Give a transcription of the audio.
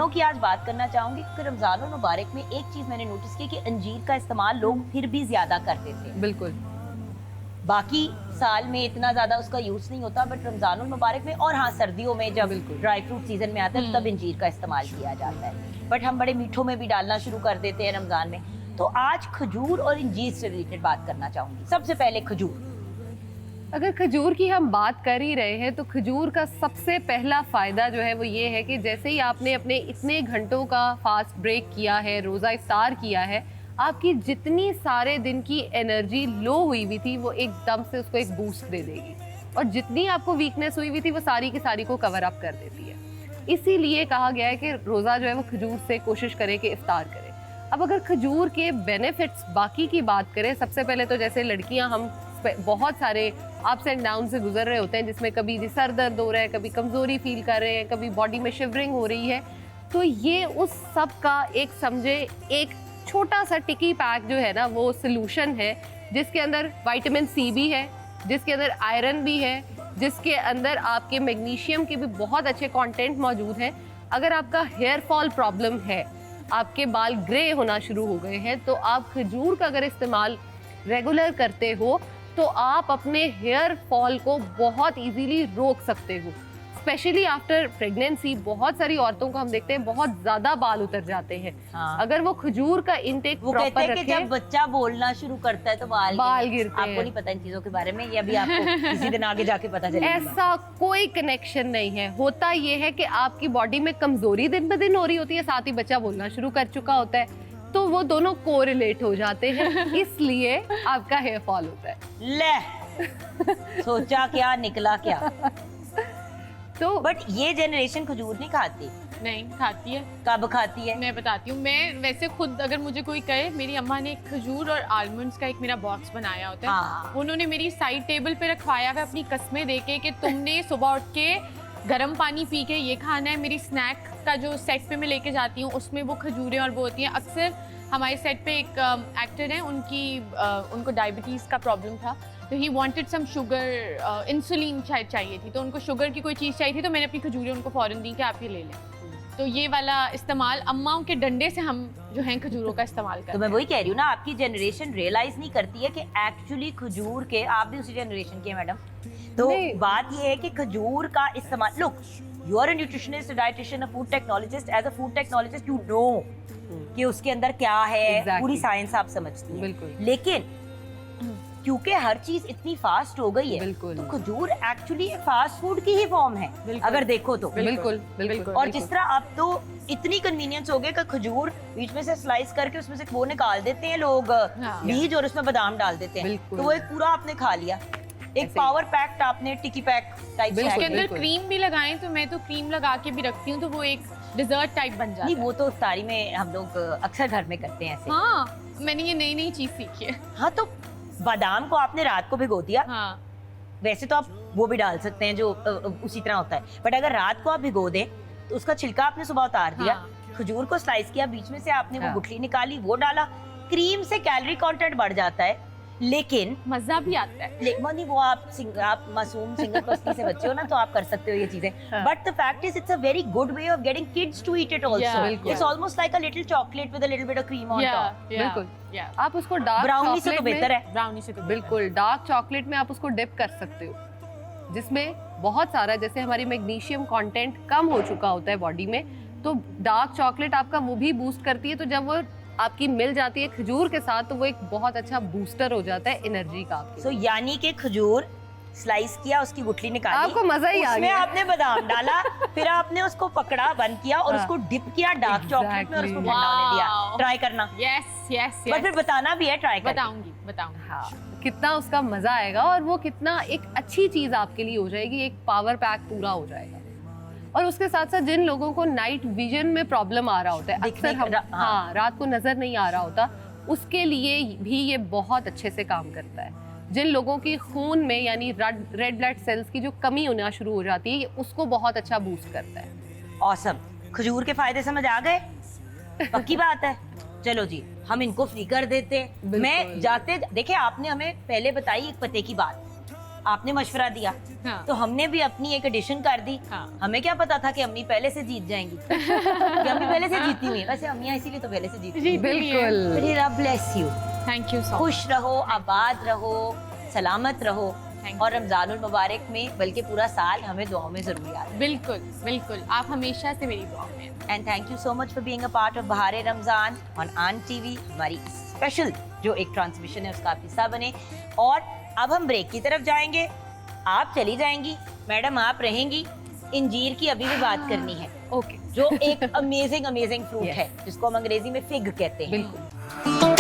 अंजीरों की आज बात करना चाहूंगी क्योंकि रमजान और मुबारक में एक चीज मैंने नोटिस की कि अंजीर का इस्तेमाल लोग फिर भी ज्यादा करते थे। बिल्कुल। बाकी साल में इतना ज्यादा उसका यूज नहीं होता, बट रमजान और मुबारक में और हाँ सर्दियों में जब ड्राई फ्रूट सीजन में आता है तब अंजीर का इस्तेमाल किया जाता है, बट हम बड़े मीठों में भी डालना शुरू कर देते हैं रमजान में। तो आज खजूर और अंजीर से रिलेटेड बात करना चाहूंगी। सबसे पहले खजूर। अगर खजूर की हम बात कर ही रहे हैं तो खजूर का सबसे पहला फ़ायदा जो है वो ये है कि जैसे ही आपने अपने इतने घंटों का फास्ट ब्रेक किया है, रोज़ा इफ्तार किया है, आपकी जितनी सारे दिन की एनर्जी लो हुई हुई थी वो एकदम से उसको एक बूस्ट दे देगी, और जितनी आपको वीकनेस हुई हुई थी वो सारी की सारी को कवर अप कर देती है। इसीलिए कहा गया है कि रोज़ा जो है वो खजूर से कोशिश करें कि इफ्तार करें। अब अगर खजूर के बेनिफिट्स बाकी की बात करें, सबसे पहले तो जैसे लड़कियां हम बहुत सारे अप्स एंड डाउन से गुजर रहे होते हैं, जिसमें कभी जी सर दर्द हो रहा है, कभी कमज़ोरी फील कर रहे हैं, कभी बॉडी में शिवरिंग हो रही है, तो ये उस सब का एक समझे एक छोटा सा टिकी पैक जो है ना वो सोल्यूशन है, जिसके अंदर विटामिन सी भी है, जिसके अंदर आयरन भी है, जिसके अंदर आपके मैग्नीशियम के भी बहुत अच्छे कंटेंट मौजूद हैं। अगर आपका हेयर फॉल प्रॉब्लम है, आपके बाल ग्रे होना शुरू हो गए हैं, तो आप खजूर का अगर इस्तेमाल रेगुलर करते हो तो आप अपने हेयर फॉल को बहुत इजीली रोक सकते हो। स्पेशली आफ्टर प्रेगनेंसी बहुत सारी औरतों को हम देखते हैं बहुत ज्यादा बाल उतर जाते हैं। हाँ। अगर वो खजूर का इंटेक प्रॉपर रखें, जब बच्चा बोलना शुरू करता है तो बाल गिरते हैं। आपको नहीं पता इन चीजों के बारे में, या भी आपको किसी दिन आगे जाके पता चलेगा? ऐसा कोई कनेक्शन नहीं है। होता ये है कि आपकी बॉडी में कमजोरी दिन ब दिन हो रही होती है, साथ ही बच्चा बोलना शुरू कर चुका होता है, तो वो दोनों कोरिलेट हो जाते हैं, इसलिए आपका हेयर फॉल होता है। ले सोचा क्या निकला क्या। तो बट ये जनरेशन खजूर नहीं खाती। नहीं खाती है। कब खाती है? मैं बताती हूँ, मैं वैसे खुद अगर मुझे कोई कहे, मेरी अम्मा ने खजूर और आलमंड्स का एक मेरा बॉक्स बनाया होता है। हाँ। उन्होंने मेरी साइड टेबल पे रखवाया हुआ अपनी कस्में देके कि तुमने सुबह उठ के गर्म पानी पी के ये खाना है। मेरी स्नैक का जो सेट पे मैं लेके जाती हूँ उसमें वो खजूरें और वो होती हैं। अक्सर हमारे सेट पे एक एक्टर हैं, उनको डायबिटीज़ का प्रॉब्लम था, तो he wanted some sugar, insulin शायद चाहिए थी, तो उनको शुगर की कोई चीज़ चाहिए थी, तो मैंने अपनी खजूरें उनको फ़ौरन दी कि आप ये ले लें। तो ये वाला इस्तेमाल अम्माओं के डंडे से हम जो हैं खजूरों का इस्तेमाल करते हैं। तो मैं वही कह रही हूँ ना, आपकी जनरेशन रियलाइज नहीं करती है कि एक्चुअली खजूर के, आप भी उसी जनरेशन के मैडम, तो बात ये है कि खजूर का इस्तेमाल, look you are a nutritionist, dietitian, a food technologist, as a food technologist you know कि उसके अंदर क्या है, पूरी साइंस आप समझती हैं। बिल्कुल। लेकिन क्योंकि हर चीज इतनी फास्ट हो गई है, तो खजूर एक्चुअली फास्ट फूड की ही फॉर्म है अगर देखो तो। बिल्कुल बिल्कुल। और जिस तरह अब तो इतनी कन्वीनियंस हो गई कि खजूर बीच में से स्लाइस करके उसमें से वो निकाल देते हैं लोग, बीज, और उसमें बादाम डाल देते हैं, तो वो एक पूरा आपने खा लिया, एक पावर पैक्ड आपने टिकी पैक टाइप। उसके अंदर क्रीम भी लगाएं, तो मैं तो क्रीम लगा के भी रखती हूँ, तो वो एक डिजर्ट टाइप बन जाता है। नहीं, वो तो इफ्तारी में हम लोग अक्सर घर में करते हैं ऐसे। हाँ, मैंने ये नई नई चीज सीखी है। हाँ, तो बादाम को आपने रात को भिगो दिया। हाँ। वैसे तो आप वो भी डाल सकते हैं जो उसी तरह होता है, बट अगर रात को आप भिगो दें तो उसका छिलका आपने सुबह उतार दिया। हाँ। खजूर को स्लाइस किया, बीच में से आपने वो हाँ। गुठली निकाली, वो डाला। क्रीम से कैलोरी कंटेंट बढ़ जाता है, लेकिन मजा भी आता है। नहीं, वो आप मासूम सिंगल पर्सन से बच्चे हो ना, तो आप कर सकते हो ये चीजें, but the fact is it's a very good way of getting kids to eat it also. It's almost like a little chocolate with a little bit of cream on top. बिल्कुल। आप उसको डार्क ब्राउनी से तो बेहतर है। Brownie से तो बिल्कुल, डार्क चॉकलेट में आप उसको डिप कर सकते हो, जिसमें बहुत सारा, जैसे हमारी मैग्नीशियम कंटेंट कम हो चुका होता है बॉडी में, तो डार्क चॉकलेट आपका वो भी बूस्ट करती है। तो जब वो आपकी मिल जाती है खजूर के साथ, तो वो एक बहुत अच्छा बूस्टर हो जाता है एनर्जी का आपकी। सो यानी कि खजूर स्लाइस किया, उसकी गुठली निकाली, आपको मजा ही आ उसमें गया। आपने बादाम डाला, फिर आपने उसको पकड़ा, बंद किया और उसको डिप किया डार्क चॉकलेट में और उसको ठंडा होने दिया। ट्राई करना। यस यस बट फिर बताना भी है, ट्राई करना। बताऊंगी। हाँ, कितना उसका मजा आएगा, और वो कितना एक अच्छी चीज आपके लिए हो जाएगी, एक पावर पैक पूरा हो जाएगा। और उसके साथ साथ जिन लोगों को नाइट विजन में प्रॉब्लम आ रहा होता है, अक्सर हम हाँ रात को नजर नहीं आ रहा होता, उसके लिए भी ये बहुत अच्छे से काम करता है। जिन लोगों की खून में यानी रेड ब्लड सेल्स की जो कमी होना शुरू हो जाती है, ये उसको बहुत अच्छा बूस्ट करता है। ऑसम। खजूर के फायदे समझ आ गए? पक्की बात है। चलो जी, हम इनको फ्री कर देते हैं। मैं जाते, देखिए आपने हमें पहले बताई एक पते की बात, आपने मशवरा दिया, हाँ। तो हमने भी अपनी एक एडिशन कर दी। हाँ। हमें क्या पता था कि अम्मी पहले से जीत जाएंगी। कि अम्मी पहले से जीती हुई है, वैसे अम्मियाँ इसीलिए तो पहले से जीती हुई हैं। बिल्कुल। फिर रब bless you, thank you so खुश रहो, आबाद रहो, सलामत रहो, Thank you. और रमजानुल मुबारक में बल्कि पूरा साल हमें दुआओं में जरूर याद रखें। बिल्कुल बिल्कुल, आप हमेशा से मेरी दुआ में हैं। And thank you so much for being a part of बहारे रमजान ऑन आन टीवी। हमारी स्पेशल जो एक ट्रांसमिशन है उसका आप हिस्सा बने। और अब हम ब्रेक की तरफ जाएंगे, आप चली जाएंगी मैडम, आप रहेंगी। इंजीर की अभी भी बात करनी है, ओके, जो एक अमेजिंग फ्रूट Yes. है जिसको हम अंग्रेजी में फिग कहते हैं। बिल्कुल।